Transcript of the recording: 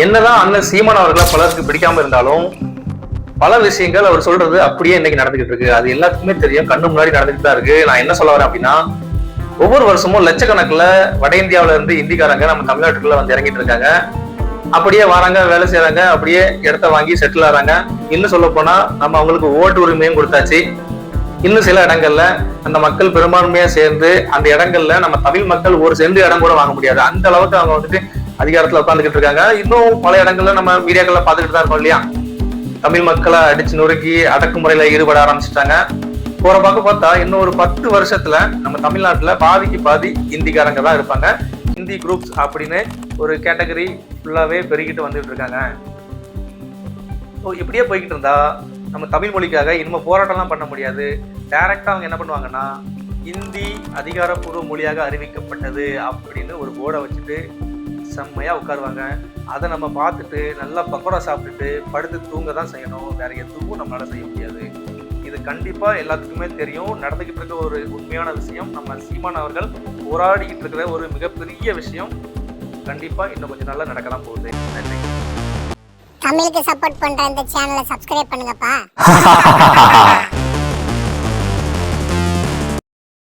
என்னதான் அண்ணன் சீமான் அவர்களை பலருக்கு பிடிக்காம இருந்தாலும் பல விஷயங்கள் அவர் சொல்றது அப்படியே இன்னைக்கு நடந்துகிட்டு இருக்கு. அது எல்லாத்துக்குமே தெரியும், கண்ணு முன்னாடி நடந்துகிட்டு தான் இருக்கு. நான் என்ன சொல்ல வரேன் அப்படின்னா, ஒவ்வொரு வருஷமும் லட்சக்கணக்கில் வட இந்தியாவில இருந்து இந்திக்காரங்க நம்ம தமிழ்நாட்டுக்குள்ள வந்து இறங்கிட்டு இருக்காங்க. அப்படியே வராங்க, வேலை செய்யறாங்க, அப்படியே இடத்த வாங்கி செட்டில் ஆறாங்க. இன்னும் சொல்ல போனா நம்ம அவங்களுக்கு ஓட்டு உரிமையும் கொடுத்தாச்சு. இன்னும் சில இடங்கள்ல அந்த மக்கள் பெரும்பான்மையா சேர்ந்து அந்த இடங்கள்ல நம்ம தமிழ் மக்கள் ஒரு சென்று இடம் கூட வாங்க முடியாது, அந்த அளவுக்கு அவங்க வந்துட்டு அதிகாரத்துல உட்காந்துக்கிட்டு இருக்காங்க. இன்னும் பல இடங்கள்ல நம்ம மீடியாக்கள்ல பாத்துக்கிட்டு தான் இருக்கோம் இல்லையா? தமிழ் மக்களை அடிச்சு நொறுக்கி அடக்குமுறையில ஈடுபட ஆரம்பிச்சுட்டாங்க. போற பக்கம் பார்த்தா இன்னும் ஒரு 10 வருஷத்துல நம்ம தமிழ்நாட்டுல பாதிக்கு பாதி இந்திக்காரங்க தான் இருப்பாங்க. ஹிந்தி குரூப்ஸ் அப்படின்னு ஒரு கேட்டகரி ஃபுல்லாவே பெருகிட்டு வந்துட்டு இருக்காங்க. இப்படியே போய்கிட்டு இருந்தா நம்ம தமிழ் மொழிக்காக இனிமே போராட்டம்லாம் பண்ண முடியாது. டைரக்டா அவங்க என்ன பண்ணுவாங்கன்னா, இந்தி அதிகாரப்பூர்வ மொழியாக அறிவிக்கப்பட்டது அப்படின்னு ஒரு போர்டை வச்சுட்டு செம்மையா உட்காருவாங்க. அதை நம்ம பார்த்துட்டு நல்லா பக்கோடா சாப்பிட்டுட்டு படுத்து தூங்க தான் செய்யணும், வேற எதுவும் நம்மளால செய்ய முடியாது. இது கண்டிப்பா எல்லாத்துக்குமே தெரியும், நடந்துகிட்டு இருக்க ஒரு உண்மையான விஷயம். நம்ம சீமான் அவர்கள் போராடிக்கிட்டு இருக்கிற ஒரு மிகப்பெரிய விஷயம். கண்டிப்பா இன்னும் கொஞ்சம் நல்லா நடக்க தான் போகுது. நன்றி. தமிழுக்கு சப்போர்ட் பண்ற இந்த சேனலை சப்ஸ்கிரைப் பண்ணுங்கப்பா.